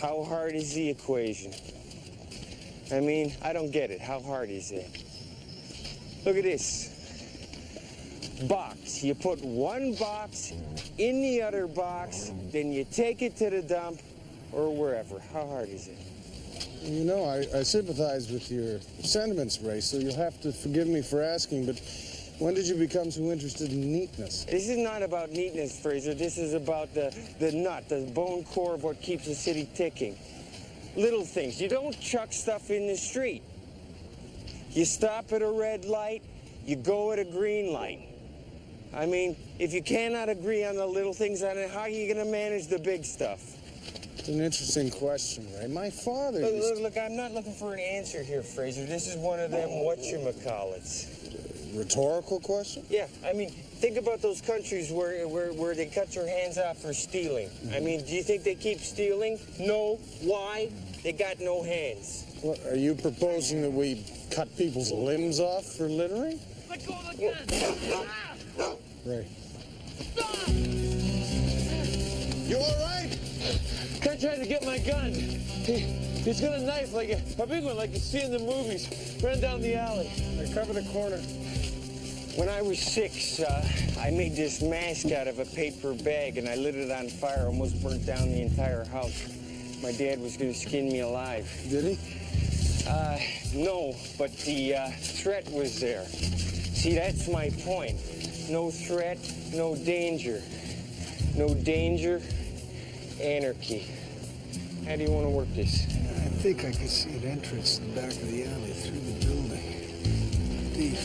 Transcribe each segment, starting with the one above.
How hard is the equation? I mean, I don't get it. How hard is it? Look at this. Box. You put one box in the other box, then you take it to the dump or wherever. How hard is it? You know, I sympathize with your sentiments, Ray, so you'll have to forgive me for asking, but when did you become so interested in neatness? This is not about neatness, Fraser. This is about the nut, the bone core of what keeps the city ticking. Little things. You don't chuck stuff in the street. You stop at a red light, you go at a green light. I mean, if you cannot agree on the little things, then how are you going to manage the big stuff? It's an interesting question, Ray. My father Look, I'm not looking for an answer here, Fraser. This is one of them whatchamacallits. Rhetorical question? Yeah, I mean, think about those countries where they cut your hands off for stealing. I mean, do you think they keep stealing? No. Why? They got no hands. What, are you proposing that we cut people's limbs off for littering? Let go of the gun! Ray. Stop! You all right? Guy tried to get my gun. He's got a knife, like a big one, like you see in the movies. Ran down the alley. I cover the corner. When I was 6, I made this mask out of a paper bag and I lit it on fire, almost burnt down the entire house. My dad was going to skin me alive. Did he? No, but the threat was there. See, that's my point. No threat, no danger. No danger, anarchy. How do you want to work this? I think I can see an entrance in the back of the alley through the building. Deep.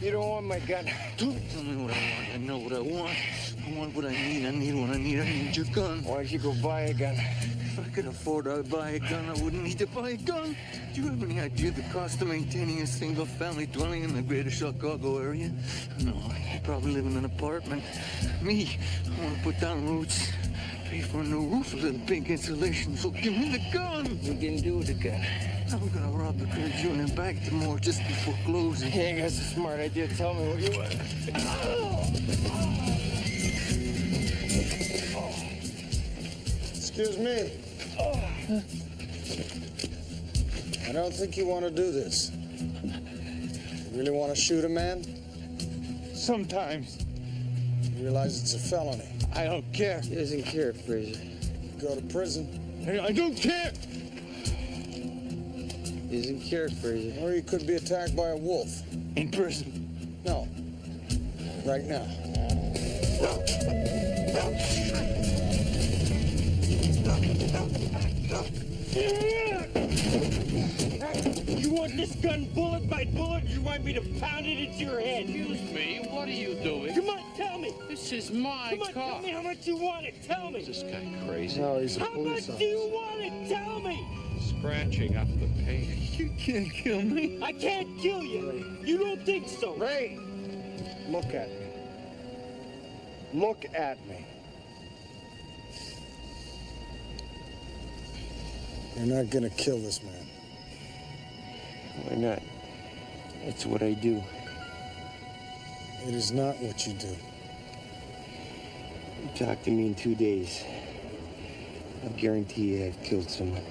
You don't want my gun. Don't tell me what I want. I know what I want. I want what I need. I need what I need. I need your gun. Why don't you go buy a gun? If I could afford to buy a gun, I wouldn't need to buy a gun. Do you have any idea the cost of maintaining a single-family dwelling in the greater Chicago area? No, I probably live in an apartment. Me, I want to put down roots. Pay for a new roof with a big insulation, so give me the gun. We can do the gun. I'm gonna rob the credit union back tomorrow just before closing. Hey, that's a smart idea. Tell me what you want. Excuse me. I don't think you want to do this. You really want to shoot a man? Sometimes. You realize it's a felony. I don't care. He doesn't care, Fraser. Go to prison. I don't care. He doesn't care, Fraser. Or you could be attacked by a wolf. In prison. No. Right now. You want this gun bullet by bullet, or you want me to pound it into your head? Excuse me, what are you doing? Come on, tell me. This is my Come on, car. tell me how much you want it. Tell me. Is this guy crazy? No, he's a How police much do you officer. want it? Tell me. Scratching up the pavement. You can't kill me. I can't kill you. You don't think so? Ray! Look at me. Look at me. You're not gonna kill this man. Why not? It's what I do. It is not what you do. Talk to me in 2 days. I'll guarantee you I've killed someone.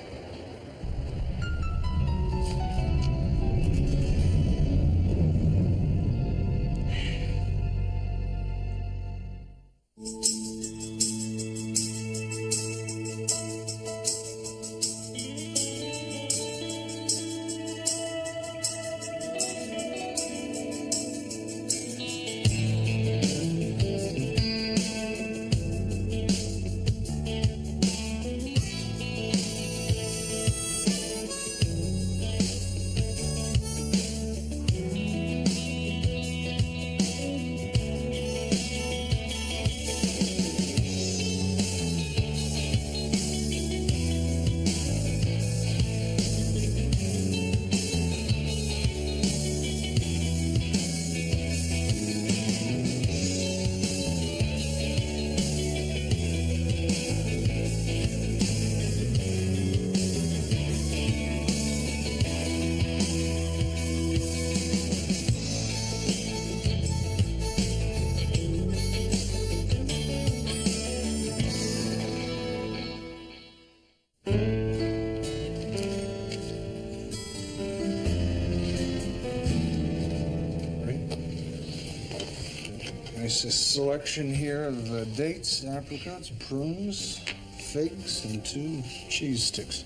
There's a selection here of dates, apricots, prunes, figs, and 2 cheese sticks.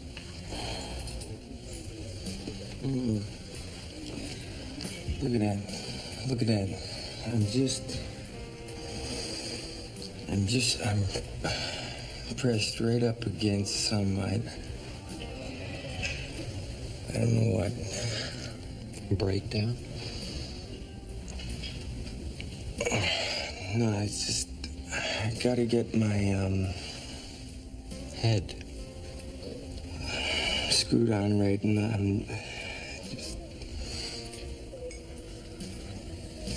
Look at that. Look at that. I'm pressed right up against some, I don't know what. Breakdown? No, it's just, I gotta get my, Head. screwed on right, and I'm just...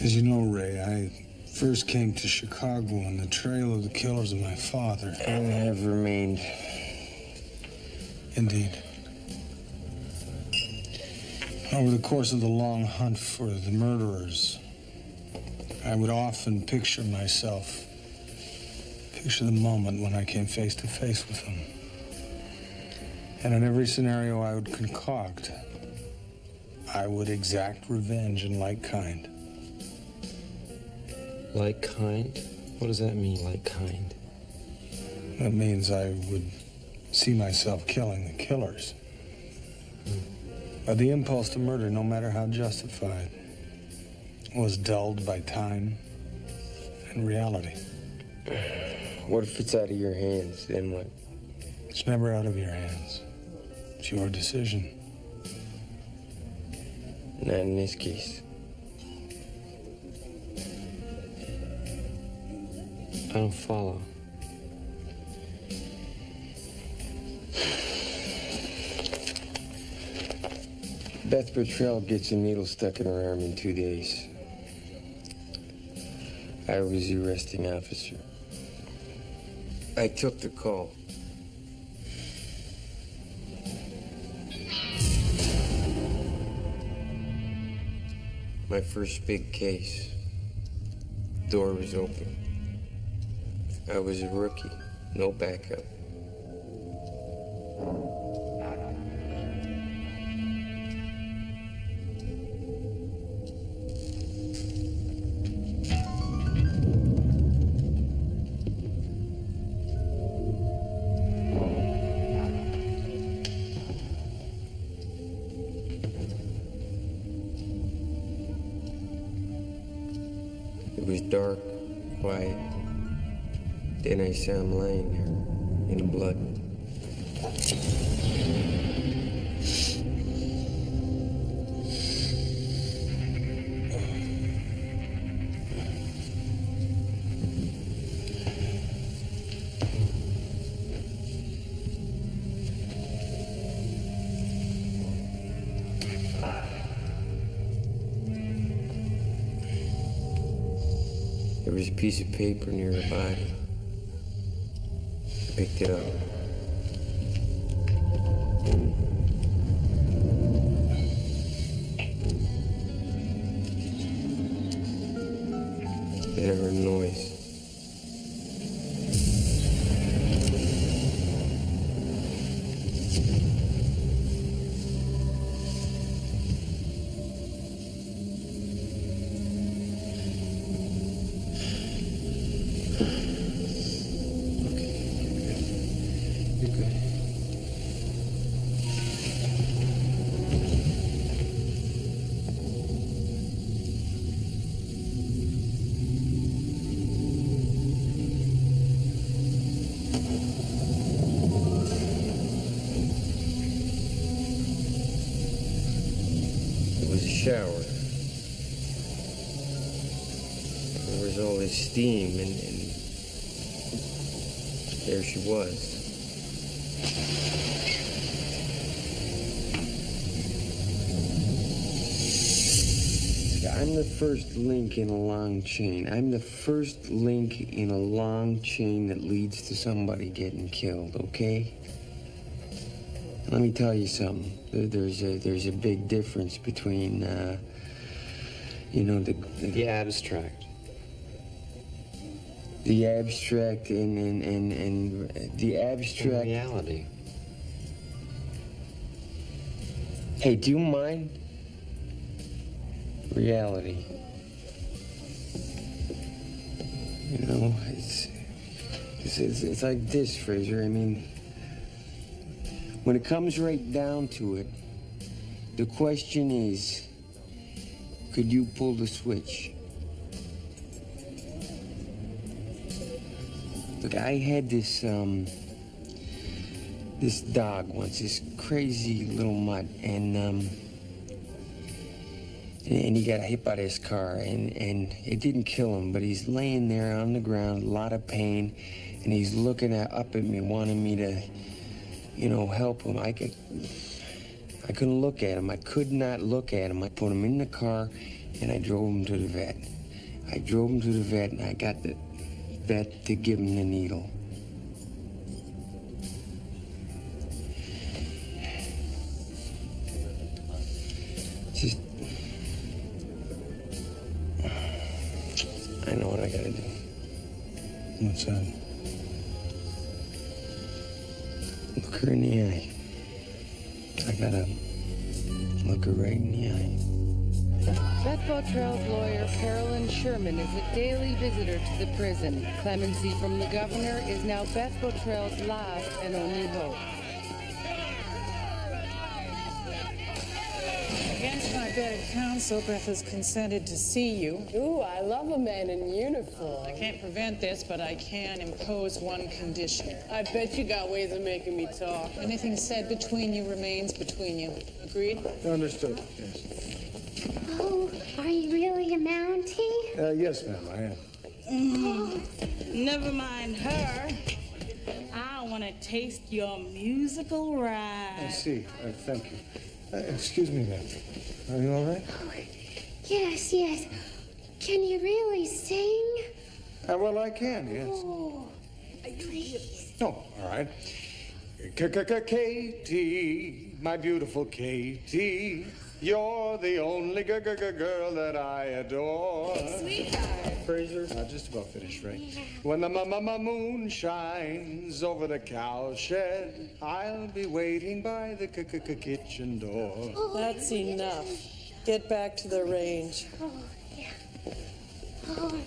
As you know, Ray, I first came to Chicago on the trail of the killers of my father. And have remained. Indeed. Over the course of the long hunt for the murderers, I would often picture the moment when I came face to face with them. And in every scenario I would concoct, I would exact revenge in like kind. Like kind? What does that mean, like kind? That means I would see myself killing the killers. But the impulse to murder, no matter how justified, was dulled by time and reality. What if it's out of your hands, then what? It's never out of your hands. It's your decision. Not in this case. I don't follow. Beth Bertrell gets a needle stuck in her arm in 2 days. I was the arresting officer. I took the call. My first big case. Door was open. I was a rookie, no backup. It was dark, quiet. Then I saw him lying there in blood. There was a piece of paper near the body. I picked it up. Then I heard a noise. Shower. There was all this steam, and there she was. I'm the first link in a long chain. I'm the first link in a long chain that leads to somebody getting killed, okay? Let me tell you something. There's a big difference between, The abstract. The abstract and the abstract. And reality. Hey, do you mind? Reality. You know, it's like this, Fraser. I mean, when it comes right down to it, the question is, could you pull the switch? Look, I had this dog once, this crazy little mutt, and he got hit by this car, and it didn't kill him, but he's laying there on the ground, a lot of pain, and he's looking up at me, wanting me to, you know, help him. I couldn't look at him. I could not look at him. I put him in the car, and I drove him to the vet. I drove him to the vet, and I got the vet to give him the needle. Just, I know what I gotta do. What's that? Look her in the eye. I gotta look her right in the eye. Beth Botrell's lawyer, Carolyn Sherman, is a daily visitor to the prison. Clemency from the governor is now Beth Botrell's last and only hope. Against my better counsel, Beth has consented to see you. Ooh, I love a man in uniform. I can't prevent this, but I can impose one condition. I bet you got ways of making me talk. Anything said between you remains between you. Agreed? Understood, yes. Oh, are you really a Mountie? Yes, ma'am, I am. Never mind her. I want to taste your musical ride. I see. Thank you. Excuse me, ma'am. Are you all right? Oh, yes, yes. Can you really sing? Well, I can, yes. Oh, please. Oh, all right. Katie, my beautiful Katie, you're the only girl that I adore. Sweetheart. Fraser, just about finished, right? When the moon shines over the cowshed, I'll be waiting by the kitchen door. That's enough. Get back to the range. Oh, yeah. Oh.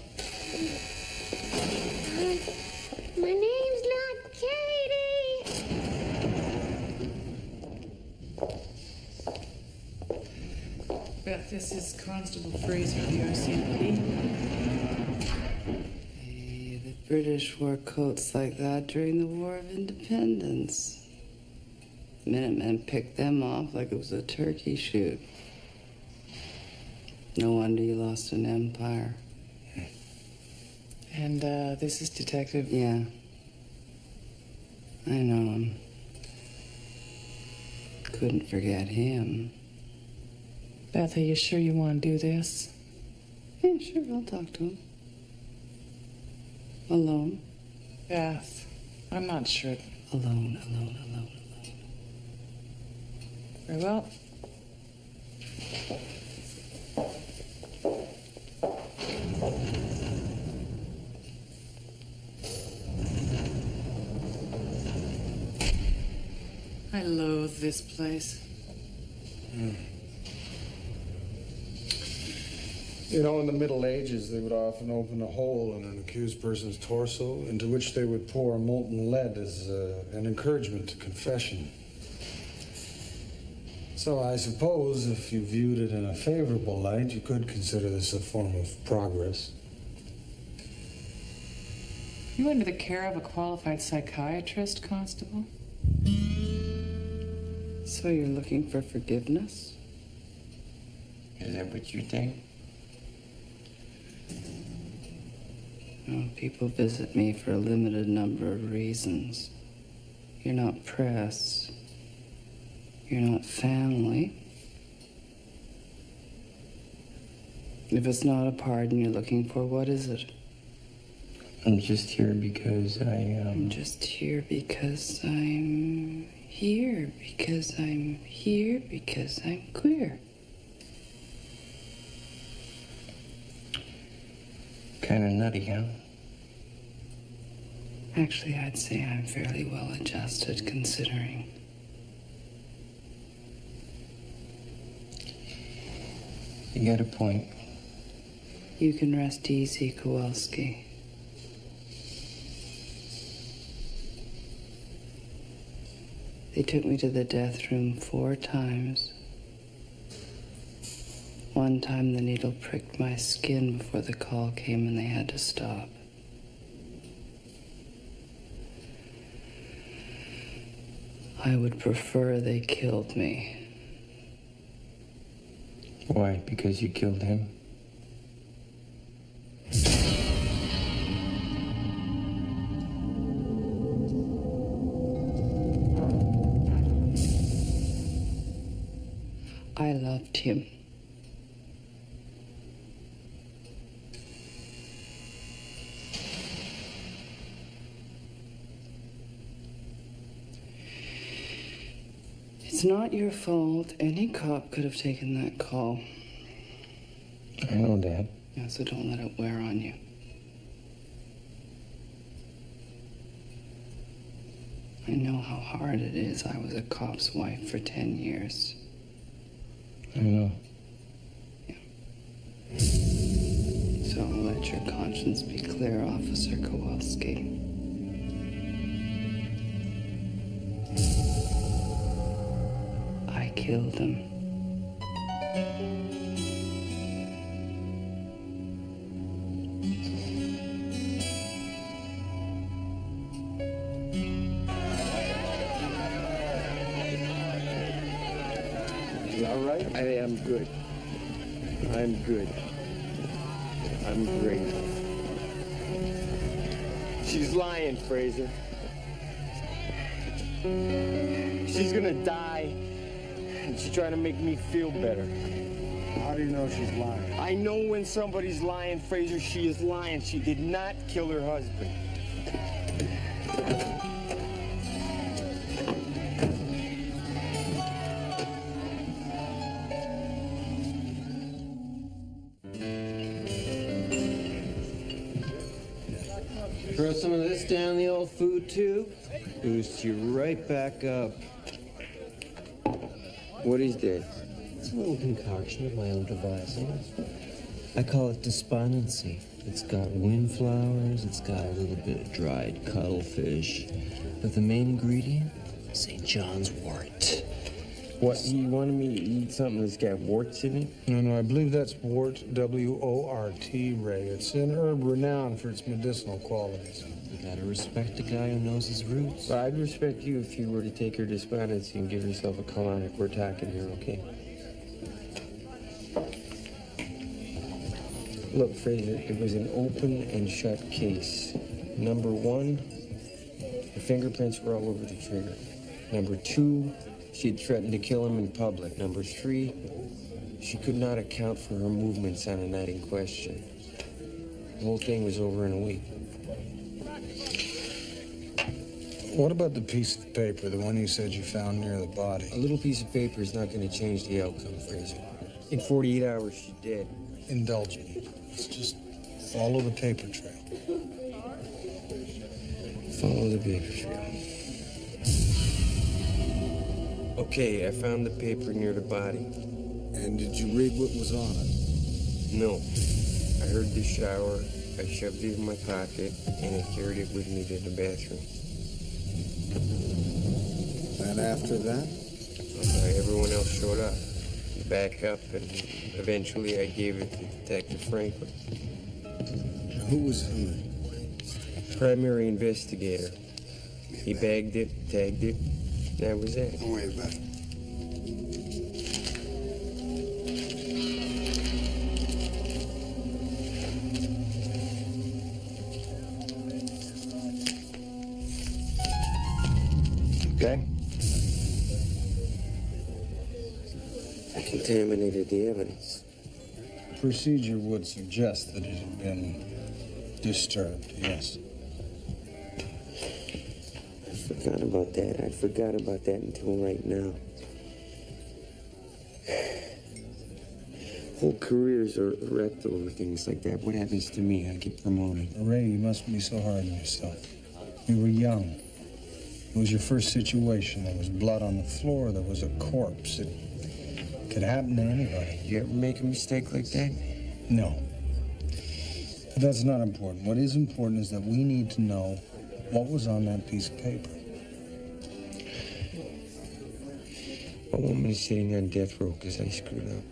My name's not Katie. Beth, this is Constable Fraser of the RCMP. Hey, the British wore coats like that during the War of Independence. Minutemen picked them off like it was a turkey shoot. No wonder you lost an empire. And, this is Detective... Yeah. I know him. Couldn't forget him. Beth, are you sure you want to do this? Yeah, sure, I'll talk to him. Alone? Beth, I'm not sure. Alone. Very well. I loathe this place. You know, in the Middle Ages, they would often open a hole in an accused person's torso, into which they would pour molten lead as an encouragement to confession. So I suppose if you viewed it in a favorable light, you could consider this a form of progress. You under the care of a qualified psychiatrist, Constable? So you're looking for forgiveness? Is that what you think? Oh, people visit me for a limited number of reasons. You're not press. You're not family. If it's not a pardon you're looking for, what is it? I'm just here because I'm just here because I'm here. Because I'm here. Because I'm queer. Kind of nutty, huh? Actually, I'd say I'm fairly well adjusted, considering. You got a point. You can rest easy, Kowalski. They took me to the death room 4 times. One time the needle pricked my skin before the call came and they had to stop. I would prefer they killed me. Why? Because you killed him? I loved him. It's not your fault. Any cop could have taken that call. I know, Dad. Yeah, so don't let it wear on you. I know how hard it is. I was a cop's wife for 10 years. I know. Yeah. So let your conscience be clear, Officer Kowalski. I killed him. All right? I am good. I'm good. I'm great. She's lying, Fraser. She's gonna die, and she's trying to make me feel better. How do you know she's lying? I know when somebody's lying, Fraser. She is lying. She did not kill her husband. Throw some of this down the old food tube. Boost you right back up. What is that? It's a little concoction of my own devising. I call it despondency. It's got windflowers, it's got a little bit of dried cuttlefish, but the main ingredient, St. John's wort. What, you wanted me to eat something that's got warts in it? No, I believe that's wort, W-O-R-T, Ray. It's an herb renowned for its medicinal qualities. You gotta respect a guy who knows his roots. Well, I'd respect you if you were to take her despondency and give yourself a colonic. We're talking here, okay? Look, Fraser, it was an open and shut case. Number 1, the fingerprints were all over the trigger. Number 2, she had threatened to kill him in public. Number 3, she could not account for her movements on the night in question. The whole thing was over in a week. What about the piece of paper, the one you said you found near the body? A little piece of paper is not going to change the outcome, Fraser. In 48 hours, she's dead. Indulge me. Let's just follow the paper trail. Follow the paper trail. Okay, I found the paper near the body. And did you read what was on it? No. I heard the shower, I shoved it in my pocket, and I carried it with me to the bathroom. And after that? Everyone else showed up. Back up, and eventually I gave it to Detective Franklin. Who was he? Primary investigator. He bagged it, tagged it. That was it. Don't worry about it. Okay. I contaminated the evidence. Procedure would suggest that it had been disturbed, yes. I forgot about that. I forgot about that until right now. Whole careers are wrecked over things like that. What happens to me? I get promoted. Ray, you mustn't be so hard on yourself. You were young. It was your first situation. There was blood on the floor. There was a corpse. It could happen to anybody. You ever make a mistake like that? No. But that's not important. What is important is that we need to know what was on that piece of paper. A woman is sitting on death row because I screwed up.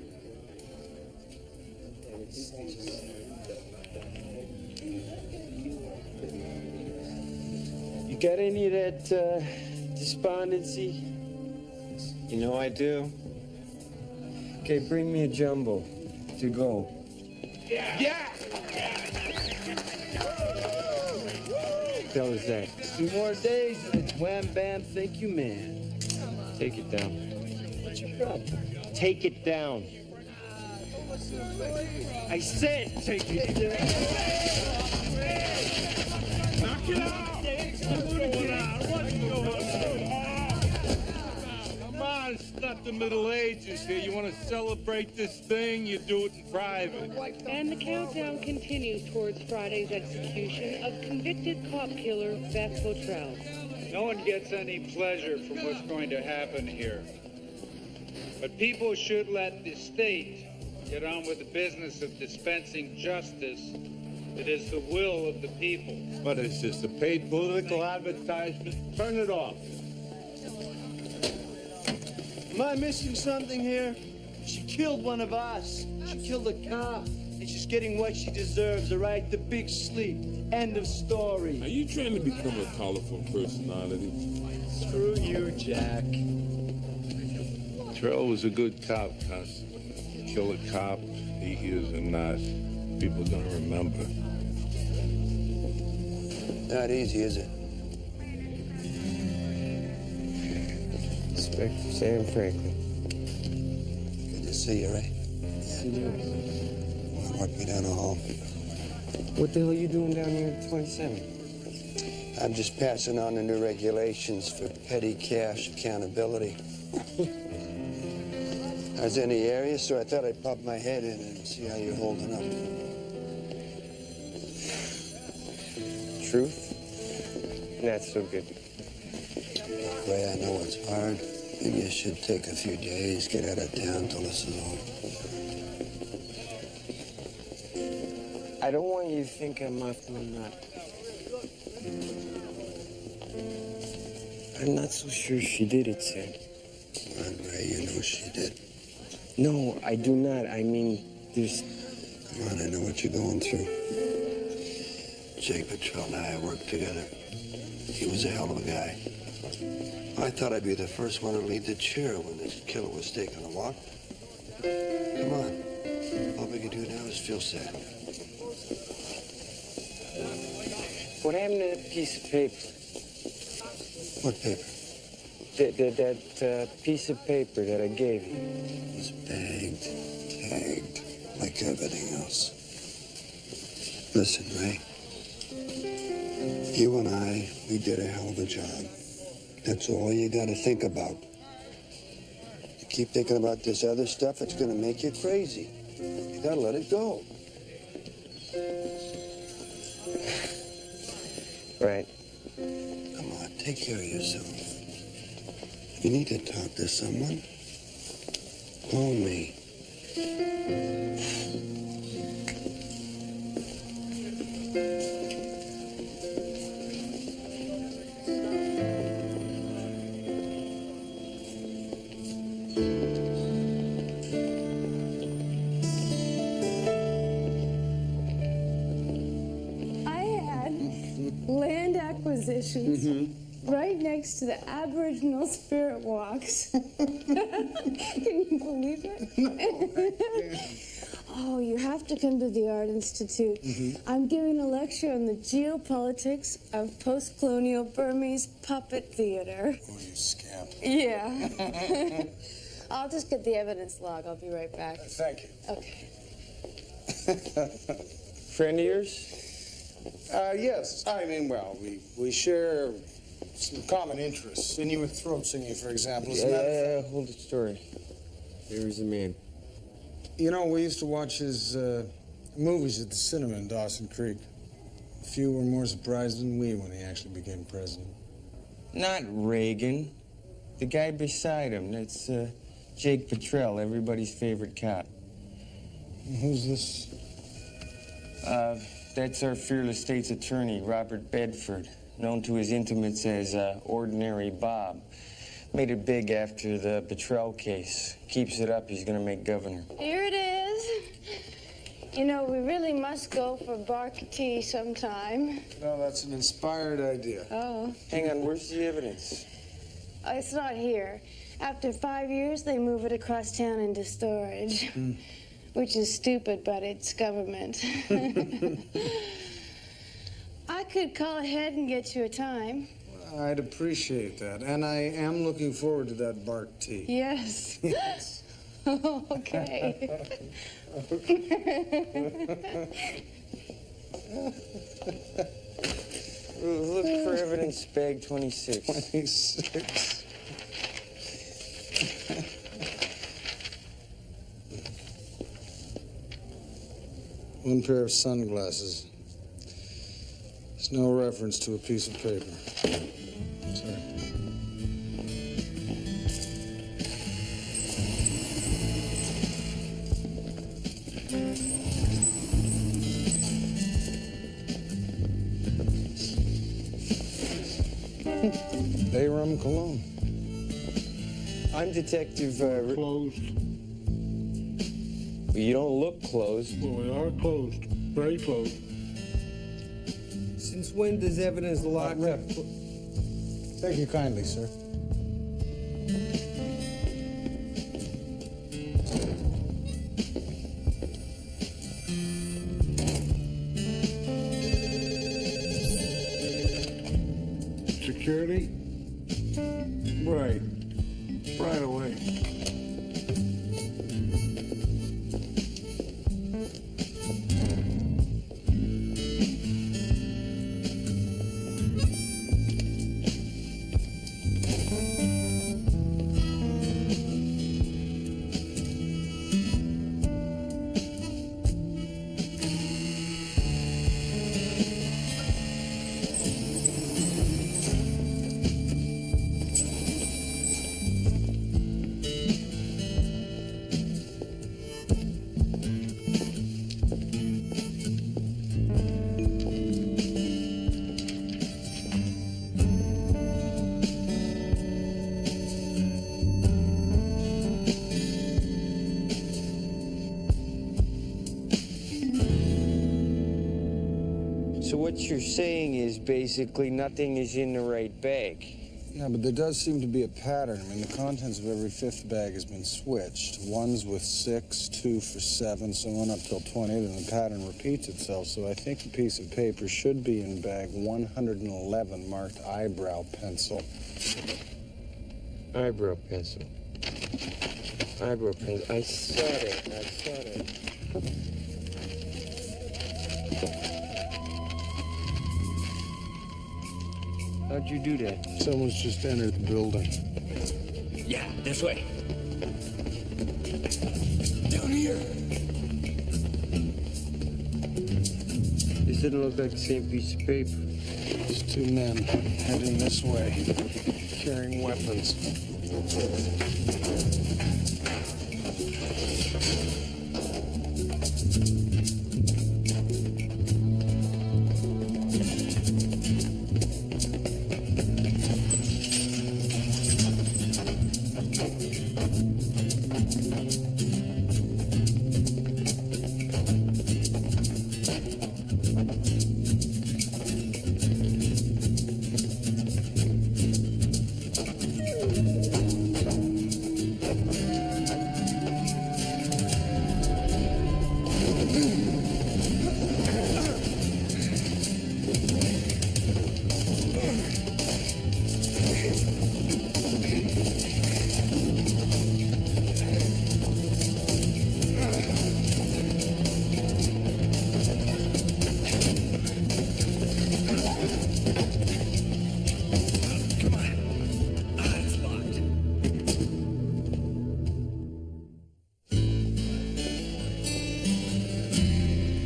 You got any of that despondency? You know I do. Okay, bring me a jumbo to go. Yeah! What the hell is that? 2 more days and it's wham bam, thank you, man. Take it down. What's your problem? Take it down. I said take it down. Knock it out! What's going on? What's going on? Come on, it's not the Middle Ages here. You want to celebrate this thing, you do it in private. And the countdown continues towards Friday's execution of convicted cop killer Beth Cottrell. No one gets any pleasure from what's going to happen here. But people should let the state get on with the business of dispensing justice. It is the will of the people. What is this, a paid political advertisement? Turn it off. Am I missing something here? She killed one of us. She killed a cop. And she's getting what she deserves, all right? The big sleep. End of story. Are you trying to become a colorful personality? Screw you, Jack. Trell was a good cop, Cus. Kill a cop, he is or not. People are gonna remember. Not easy, is it? Inspector Sam Franklin. Good to see you, Ray. Walk me down the hall. What the hell are you doing down here at 27? I'm just passing on the new regulations for petty cash accountability. I was in the area, so I thought I'd pop my head in and see how you're holding up. Truth? Not so good. Ray, I know it's hard. Maybe you should take a few days, get out of town till this is over. I don't want you to think I'm off my nut. I'm not so sure she did it, Sam. Come on, Ray, you know she did. No, I do not. I mean, there's... Come on, I know what you're going through. Jake Petrell and I worked together. He was a hell of a guy. I thought I'd be the first one to lead the chair when this killer was taking a walk. Come on. All we can do now is feel sad. What happened to that piece of paper? What paper? That piece of paper that I gave you. It was bagged, tagged, like everything else. Listen, Ray. You and I, we did a hell of a job. That's all you gotta think about. You keep thinking about this other stuff, it's gonna make you crazy. You gotta let it go. Right. Come on, take care of yourself. If you need to talk to someone, call me. Right next to the Aboriginal spirit walks. Can you believe it? Oh, you have to come to the Art Institute. I'm giving a lecture on the geopolitics of post-colonial Burmese puppet theater. Oh, you scamp. Yeah. I'll just get the evidence log. I'll be right back. Thank you. Okay. Friend of yours? Yes. I mean, well, we share some common interests. And you were throat singing, for example. Yeah, hold the story. Here's the man. You know, we used to watch his movies at the cinema in Dawson Creek. Few were more surprised than we when he actually became president. Not Reagan. The guy beside him. That's Jake Petrell, everybody's favorite cop. Who's this? That's our fearless state's attorney, Robert Bedford, known to his intimates as Ordinary Bob. Made it big after the Betrell case. Keeps it up, he's gonna make governor. Here it is. You know, we really must go for bark tea sometime. No, that's an inspired idea. Oh. Hang on, where's the evidence? It's not here. After 5 years, they move it across town into storage. Which is stupid, but it's government. I could call ahead and get you a time. I'd appreciate that. And I am looking forward to that bark tea. Yes. Yes. Okay. Look for evidence, bag 26. 26. One pair of sunglasses. There's no reference to a piece of paper. Sorry. Bayrum Cologne. I'm Detective, Closed. You don't look closed. Well, we are closed. Very closed. Since when does evidence lock up? Thank you kindly, sir. Security? Right. Right away. So what you're saying is basically nothing is in the right bag. Yeah, but there does seem to be a pattern. I mean, the contents of every fifth bag has been switched. One's with 6, 2 for 7, so on up till 20, then the pattern repeats itself. So I think the piece of paper should be in bag 111, marked eyebrow pencil. Eyebrow pencil. Eyebrow pencil. I saw that. I saw that. How'd you do that? Someone's just entered the building. Yeah, this way. Down here. This didn't look like the same piece of paper. There's 2 men heading this way, carrying weapons.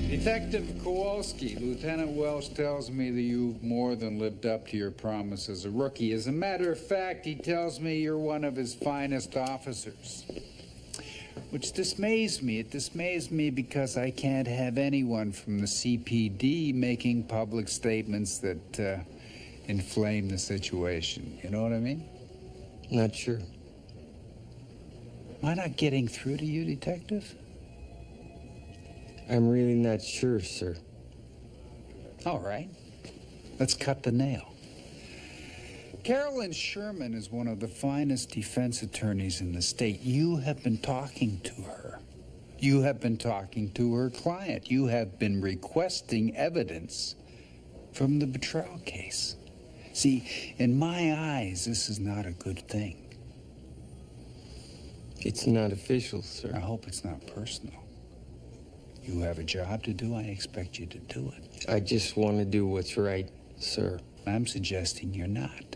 Detective Kowalski, Lieutenant Welsh tells me that you've more than lived up to your promise as a rookie. As a matter of fact, he tells me you're one of his finest officers. Which dismays me. It dismays me because I can't have anyone from the CPD making public statements that inflame the situation. You know what I mean? Not sure. Am I not getting through to you, Detective? I'm really not sure, sir. All right. Let's cut the nail. Carolyn Sherman is one of the finest defense attorneys in the state. You have been talking to her. You have been talking to her client. You have been requesting evidence from the betrayal case. See, in my eyes, this is not a good thing. It's not official, sir. I hope it's not personal. You have a job to do. I expect you to do it. I just want to do what's right, sir. I'm suggesting you're not.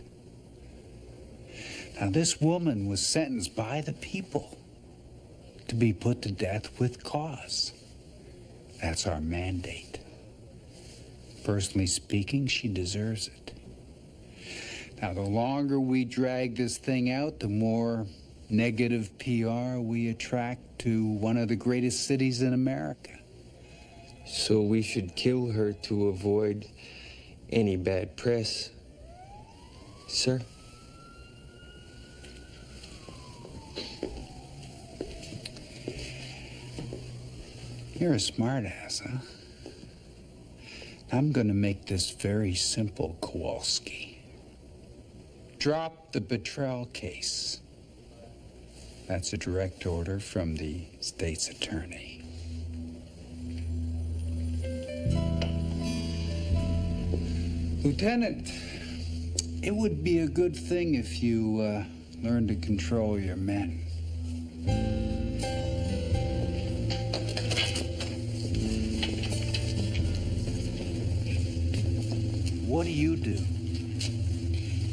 Now, this woman was sentenced by the people to be put to death with cause. That's our mandate. Personally speaking, she deserves it. Now, the longer we drag this thing out, the more negative PR we attract to one of the greatest cities in America. So we should kill her to avoid any bad press, sir? You're a smartass, huh? I'm gonna make this very simple, Kowalski. Drop the betrayal case. That's a direct order from the state's attorney. Lieutenant, it would be a good thing if you learned to control your men. What do you do?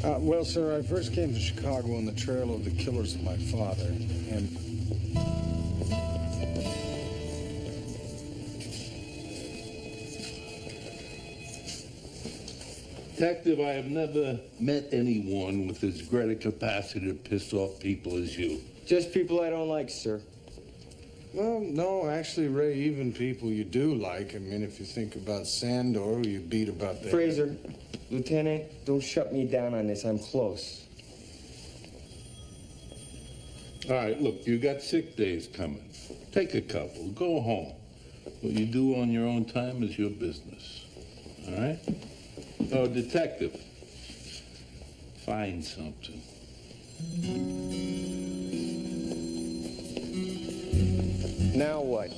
Well, sir, I first came to Chicago on the trail of the killers of my father, and... Detective, I have never met anyone with as great a capacity to piss off people as you. Just people I don't like, sir. Well, no, actually, Ray, even people you do like. I mean, if you think about Sandor, who you beat about that. Fraser, Lieutenant, don't shut me down on this. I'm close. All right, look, you got sick days coming. Take a couple. Go home. What you do on your own time is your business. All right? Oh, detective, find something. Now what?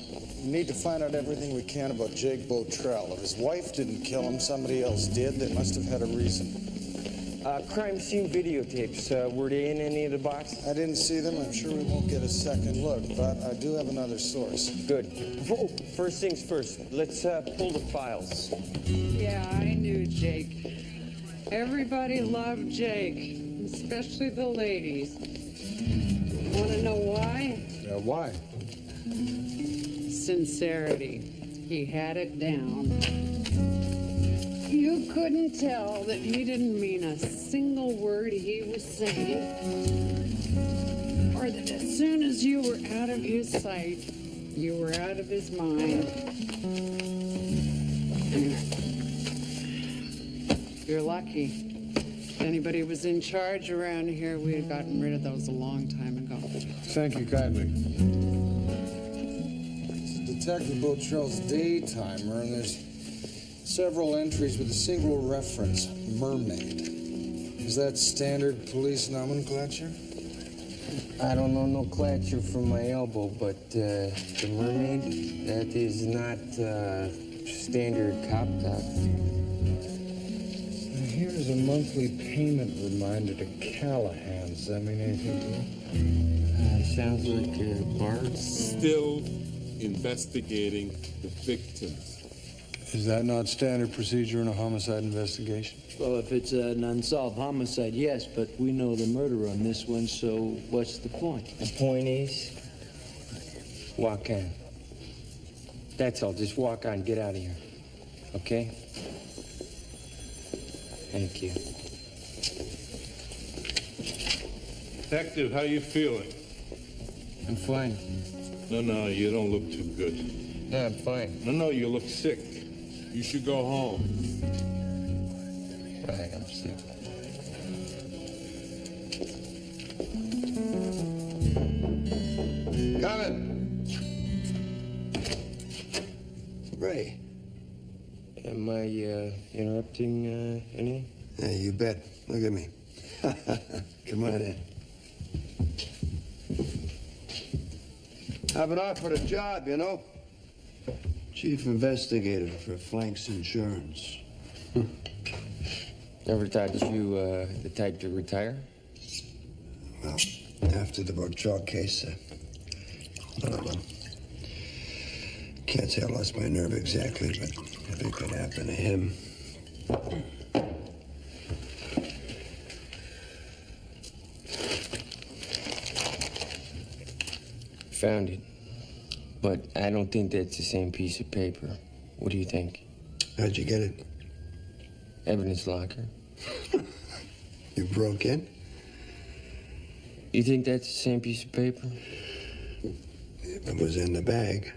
We need to find out everything we can about Jake Botrell. If his wife didn't kill him, somebody else did. They must have had a reason. Crime scene videotapes, were they in any of the boxes? I didn't see them. I'm sure we won't get a second look, but I do have another source. Good. First things first, let's pull the files. Yeah, I knew Jake. Everybody loved Jake, especially the ladies. Want to know why? Yeah, why? Sincerity. He had it down. You couldn't tell that he didn't mean a single word he was saying. Or that as soon as you were out of his sight, you were out of his mind. You're lucky. If anybody was in charge around here, we'd have gotten rid of those a long time ago. Thank you kindly. It's Detective Botrell's daytimer, and there's several entries with a single reference, mermaid. Is that standard police nomenclature? I don't know nomenclature from my elbow, but the mermaid, that is not standard cop talk. Here's a monthly payment reminder to Callahan. Does that mean anything to you? Sounds like a bar. Still investigating the victims. Is that not standard procedure in a homicide investigation? Well, if it's an unsolved homicide, yes, but we know the murderer on this one, so what's the point? The point is, walk on. That's all. Just walk on. Get out of here. Okay? Thank you. Detective, how you feeling? I'm fine. No, you don't look too good. No, I'm fine. No, you look sick. You should go home. Right, I'm sick. interrupting anything? Yeah, you bet. Look at me. Come on in. I've been offered a job, you know. Chief investigator for Flanks Insurance. Never thought you the type to retire? Well, after the Burchell case, I don't know. Can't say I lost my nerve exactly, but if it could happen to him. Found it. But I don't think that's the same piece of paper. What do you think? How'd you get it? Evidence locker. You broke in? You think that's the same piece of paper? If it was in the bag.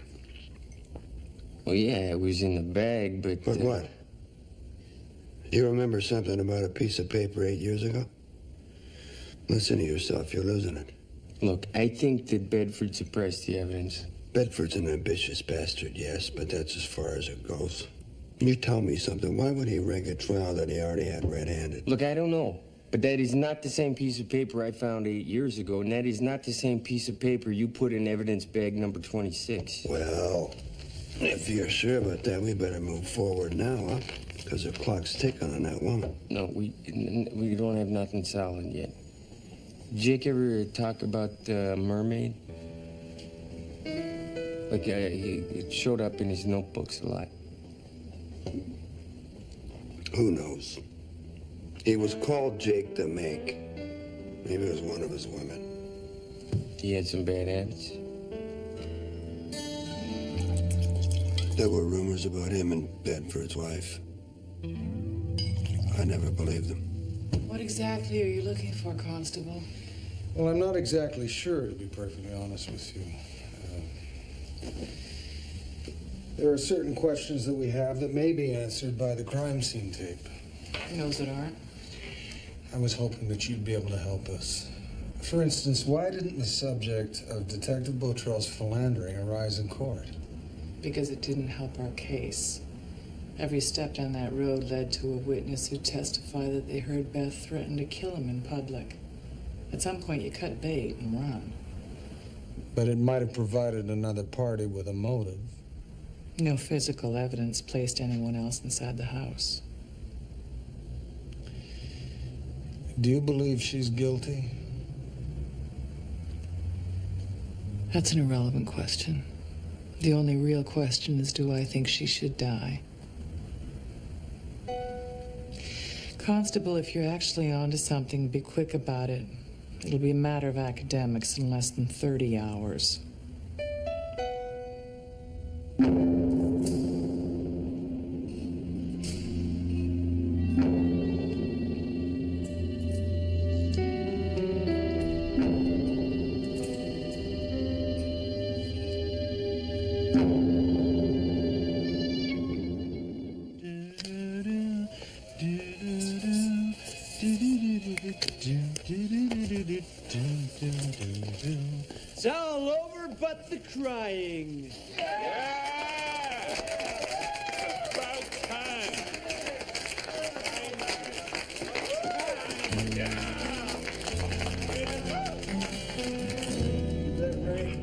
Well, yeah, it was in the bag, but... But what? You remember something about a piece of paper 8 years ago? Listen to yourself, you're losing it. Look, I think that Bedford suppressed the evidence. Bedford's an ambitious bastard, yes, but that's as far as it goes. You tell me something. Why would he rig a trial that he already had red-handed? Look, I don't know. But that is not the same piece of paper I found 8 years ago, and that is not the same piece of paper you put in evidence bag number 26. Well, if you're sure about that, we better move forward now, huh? Because the clock's ticking on that woman. No, we don't have nothing solid yet. Jake ever talk about the mermaid? Like, it showed up in his notebooks a lot. Who knows? He was called Jake the Make. Maybe it was one of his women. He had some bad habits. There were rumors about him and Bedford's wife. I never believed them. What exactly are you looking for, Constable? Well, I'm not exactly sure, to be perfectly honest with you. There are certain questions that we have that may be answered by the crime scene tape. And those that aren't? I was hoping that you'd be able to help us. For instance, why didn't the subject of Detective Botrell's philandering arise in court? Because it didn't help our case. Every step down that road led to a witness who testified that they heard Beth threaten to kill him in public. At some point, you cut bait and run. But it might have provided another party with a motive. No physical evidence placed anyone else inside the house. Do you believe she's guilty? That's an irrelevant question. The only real question is, do I think she should die? Constable, if you're actually onto something, be quick about it. It'll be a matter of academics in less than 30 hours. It's all over but the crying. About time. Is that right?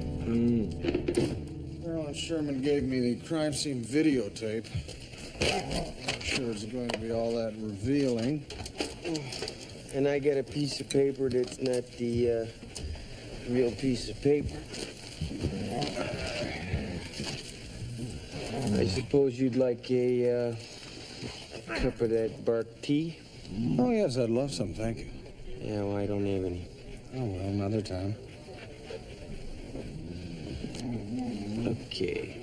Marilyn Sherman gave me the crime scene videotape. I'm sure it's going to be all that revealing. And I get a piece of paper that's not the real piece of paper. I suppose you'd like a cup of that bark tea? Oh, yes, I'd love some, thank you. Yeah, well, I don't have any. Oh, well, another time. Okay.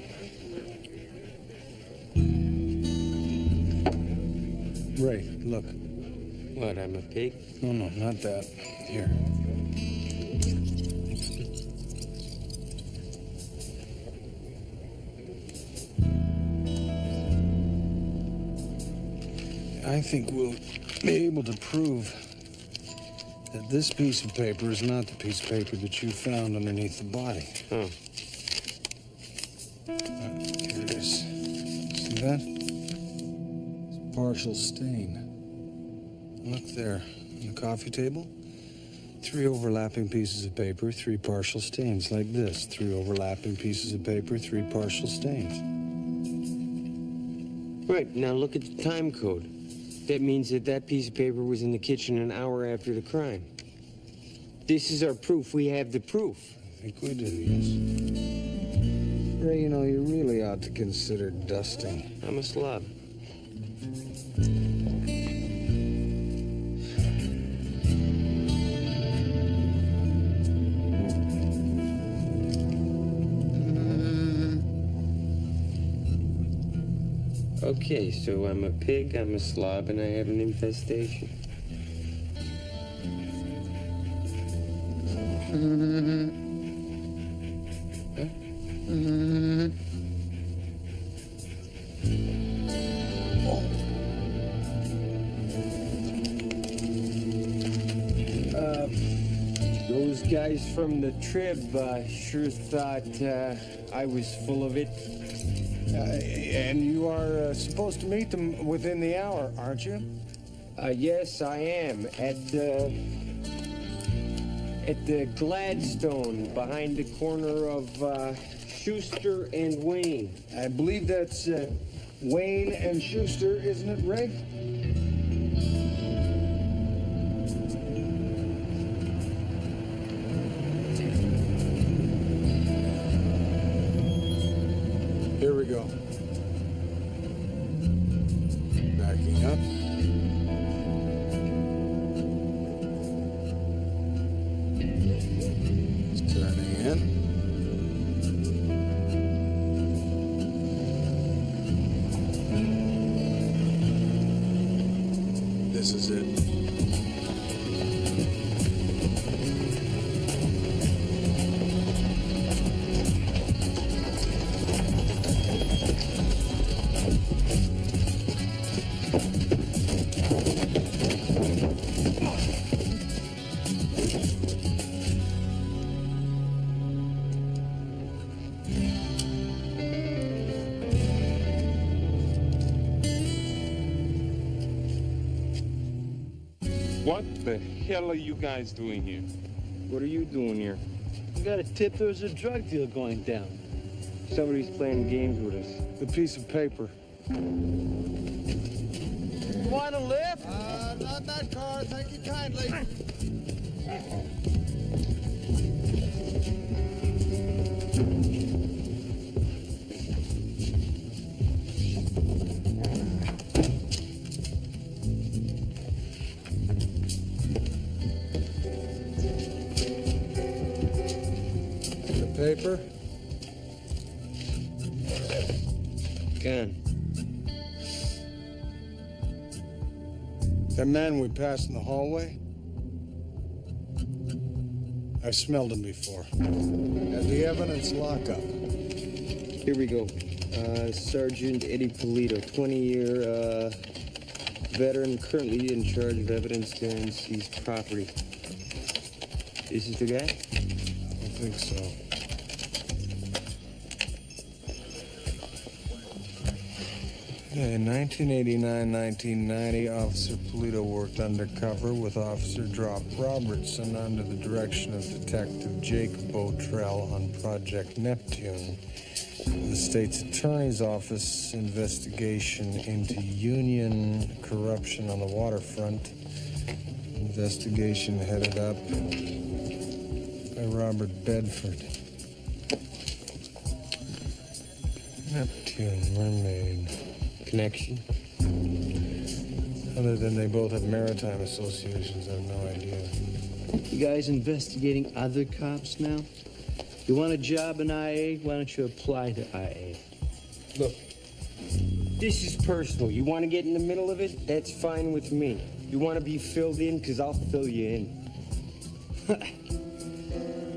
Ray, look. What, I'm a pig? No, not that. Here. I think we'll be able to prove that this piece of paper is not the piece of paper that you found underneath the body. Oh. Here it is. See that? partial stain. Look there, on the coffee table. 3 overlapping pieces of paper, 3 partial stains, like this. 3 overlapping pieces of paper, 3 partial stains. Right, now look at the time code. That means that piece of paper was in the kitchen an hour after the crime. This is our proof. We have the proof. I think we do, yes. Ray, you know, you really ought to consider dusting. I'm a slob. Okay, so I'm a pig, I'm a slob, and I have an infestation. Those guys from the Trib sure thought I was full of it. And you are supposed to meet them within the hour, aren't you? Yes, I am. At the Gladstone, behind the corner of Schuster and Wayne. I believe that's Wayne and Schuster, isn't it, Ray? Here we go. Backing up. It's turning in. This is it. What the hell are you guys doing here? What are you doing here? We got a tip there's a drug deal going down. Somebody's playing games with us. The piece of paper. Want a lift? Not that car, thank you kindly. Paper? Gun. That man we passed in the hallway? I've smelled him before. At the evidence lockup. Here we go. Sergeant Eddie Polito, 20-year veteran, currently in charge of evidence and seized property. This is the guy? I think so. Yeah, in 1989-1990, Officer Polito worked undercover with Officer Drop Robertson under the direction of Detective Jake Botrell on Project Neptune. The state's attorney's office investigation into union corruption on the waterfront. Investigation headed up by Robert Bedford. Neptune, mermaid. Connection? Other than they both have maritime associations, I have no idea. You guys investigating other cops now? You want a job in IA? Why don't you apply to IA? Look, this is personal. You want to get in the middle of it? That's fine with me. You want to be filled in? Because I'll fill you in.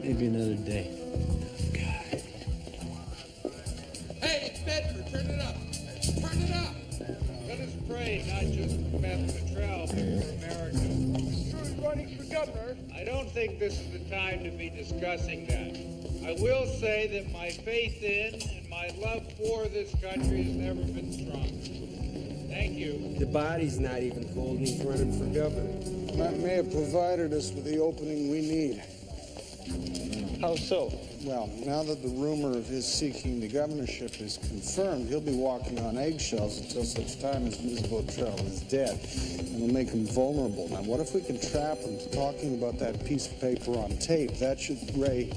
Maybe another day. Hey, it's Bedford. Turn it up. Turn it up. Let us pray, not just for Beth Petrell, but for America. Sure, running for governor. I don't think this is the time to be discussing that. I will say that my faith in and my love for this country has never been stronger. Thank you. The body's not even cold and he's running for governor. That may have provided us with the opening we need. How so? Well, now that the rumor of his seeking the governorship is confirmed, he'll be walking on eggshells until such time as Ms. Botrell is dead. And it'll make him vulnerable. Now, what if we can trap him talking about that piece of paper on tape? That should, Ray.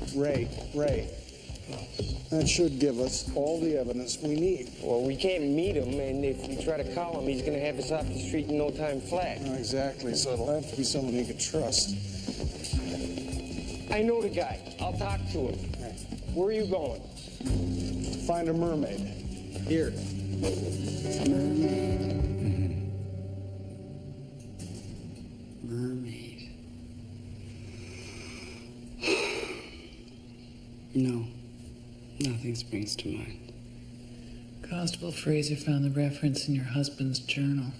That should give us all the evidence we need. Well, we can't meet him, and if we try to call him, he's going to have us off the street in no time flat. Exactly, so it'll have to be someone he could trust. I know the guy. I'll talk to him. Where are you going? Find a mermaid. Here. Mermaid. No. Nothing springs to mind. Constable Fraser found the reference in your husband's journal.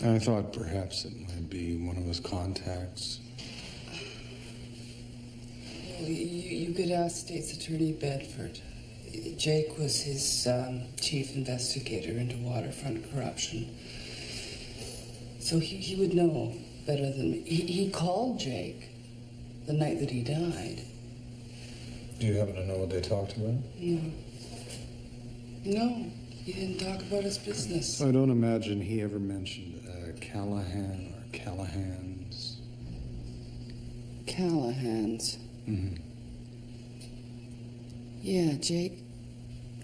I thought perhaps it might be one of his contacts. You could ask State's Attorney Bedford. Jake was his chief investigator into waterfront corruption. So he would know better than me. He called Jake the night that he died. Do you happen to know what they talked about? No, he didn't talk about his business. I don't imagine he ever mentioned Callahan or Callahans. Callahans. Mm-hmm. Yeah, Jake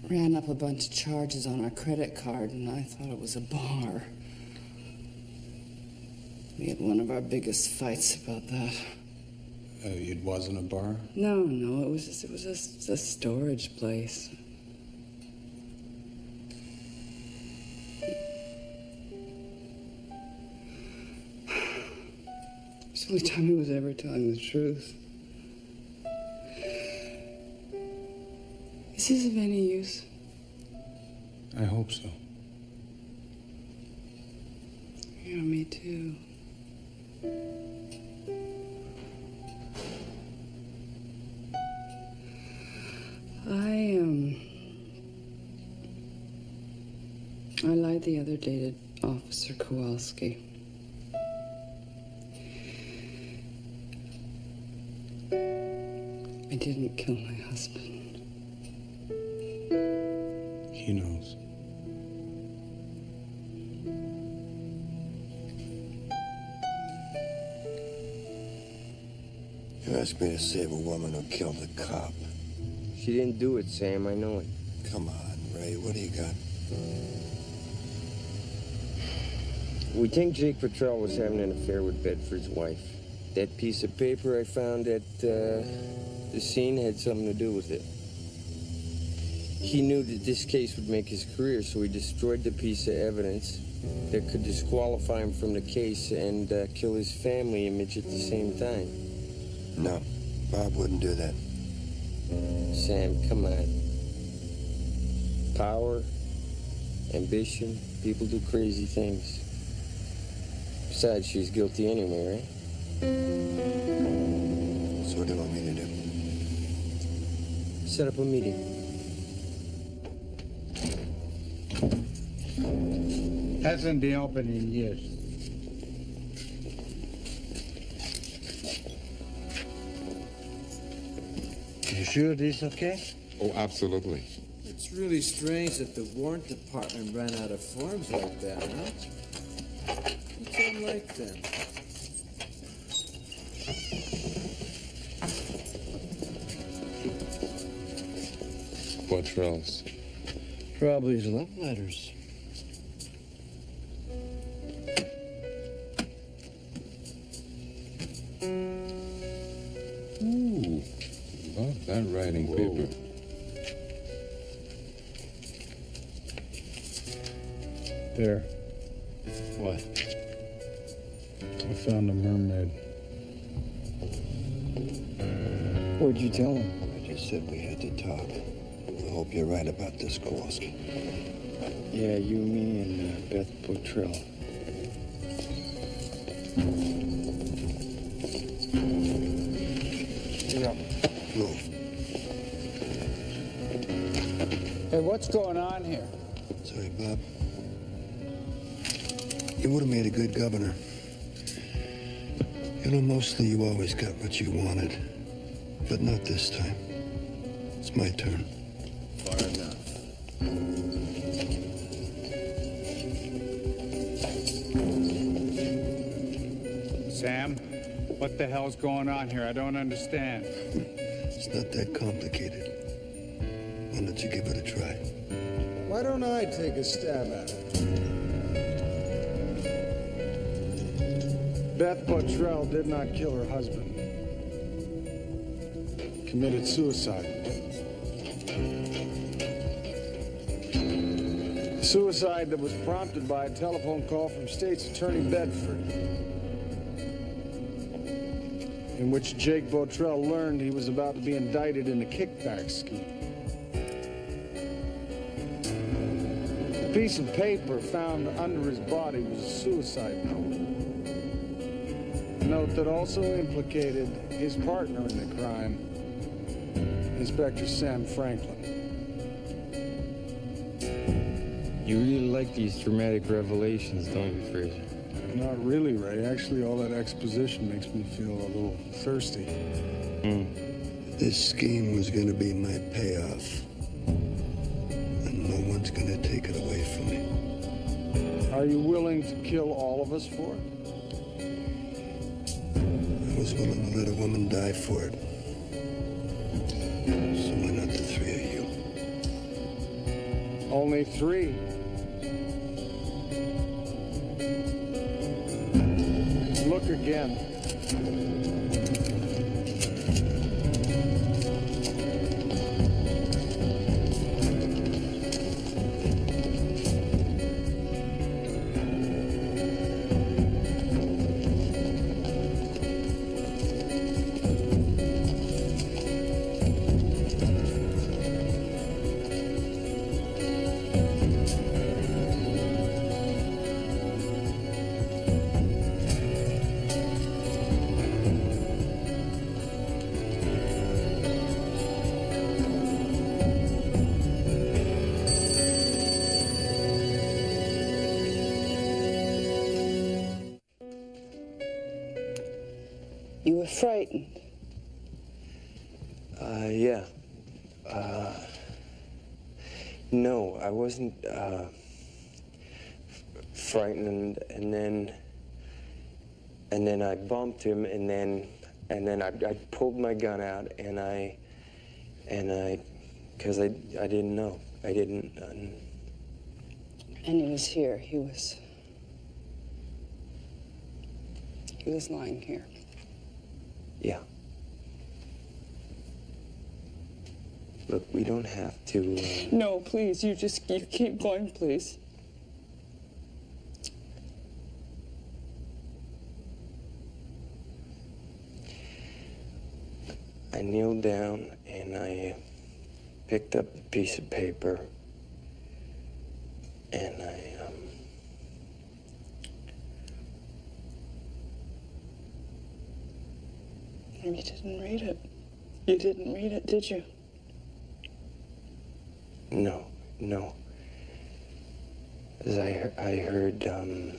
ran up a bunch of charges on our credit card, and I thought it was a bar. We had one of our biggest fights about that. It wasn't a bar? No, it was a storage place. It's the only time he was ever telling the truth. Is this of any use? I hope so. Yeah, me too. I lied the other day to Officer Kowalski. I didn't kill my husband. He knows. You asked me to save a woman who killed a cop. She didn't do it, Sam. I know it. Come on, Ray. What do you got? We think Jake Botrell was having an affair with Bedford's wife. That piece of paper I found at the scene had something to do with it. He knew that this case would make his career, so he destroyed the piece of evidence that could disqualify him from the case and kill his family image at the same time. No, Bob wouldn't do that. Sam, come on. Power, ambition, people do crazy things. Besides, she's guilty anyway, right? So what do you want me to do? Set up a meeting. Hasn't been open in years. You sure this is okay? Oh, absolutely. It's really strange that the Warrant Department ran out of forms like that, huh? It's unlike them. Botrell's. Probably his love letters. Ooh, love that writing paper. There. What? I found a mermaid. What'd you tell him? I just said we had to talk. I hope you're right about this, Kowalski. Yeah, you, me, and Beth Botrell. Yeah. Move. Hey, what's going on here? Sorry, Bob. You would have made a good governor. You know, mostly you always got what you wanted. But not this time. It's my turn. Far enough. Sam, what the hell's going on here? I don't understand. It's not that complicated. Why don't you give it a try? Why don't I take a stab at it? Beth Bottrell did not kill her husband. Committed suicide. Suicide that was prompted by a telephone call from State's Attorney Bedford, in which Jake Bottrell learned he was about to be indicted in a kickback scheme. The piece of paper found under his body was a suicide note. A note that also implicated his partner in the crime, Inspector Sam Franklin. You really like these dramatic revelations, don't you, Fraser? Not really, Ray. Actually, all that exposition makes me feel a little thirsty. This scheme was going to be my payoff. And no one's going to take it away from me. Are you willing to kill all of us for it? I was willing to let a woman die for it. So why not the three of you? Only three. Look again. You were frightened. Yeah. No, I wasn't, frightened, and then I bumped him, and then I pulled my gun out, because I didn't know. I didn't. And he was here. He was lying here. Yeah. Look, we don't have to. No, please, you keep going, please. I kneeled down and I picked up a piece of paper and You didn't read it. You didn't read it, did you? No. As I heard, You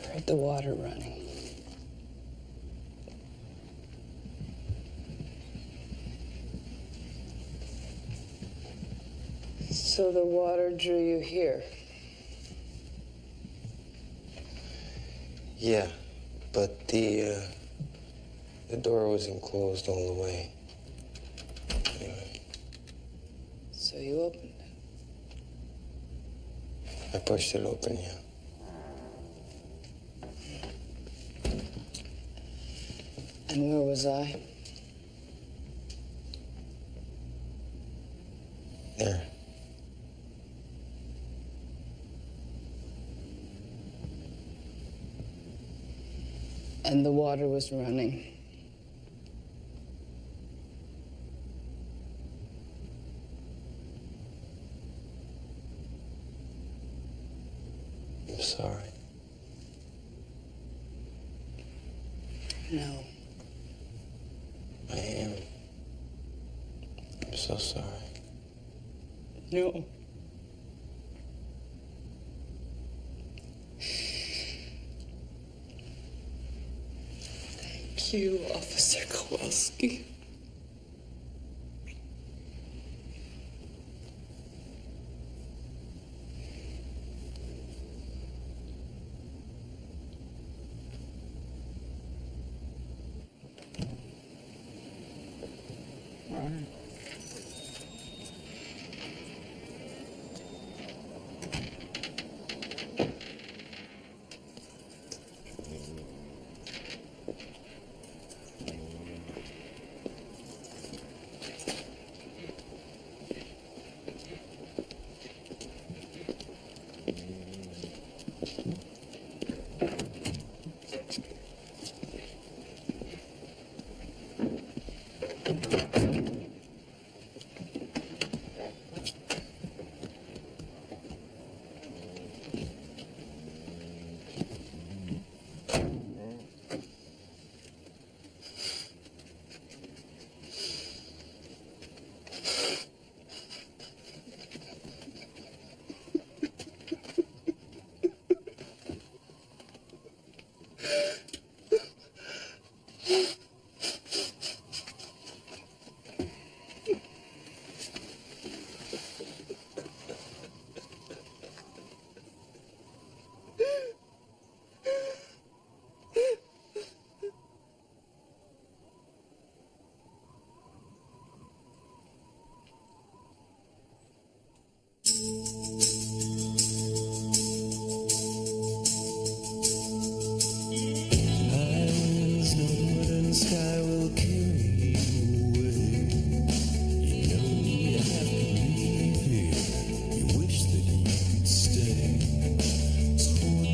heard the water running. So the water drew you here. yeah, but the door wasn't closed all the way. Anyway, So you opened it. I pushed it open, yeah. And where was I? There. And the water was running. I'm sorry. No. I am. I'm so sorry. No. Thank you, Officer Kowalski.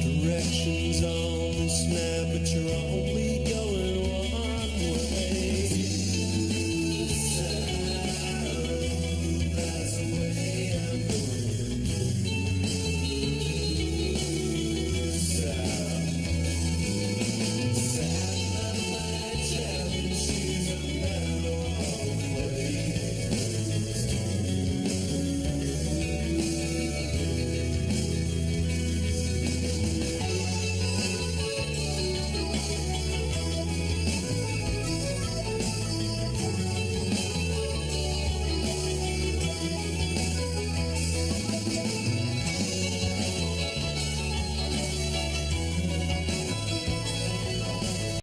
Directions on this map.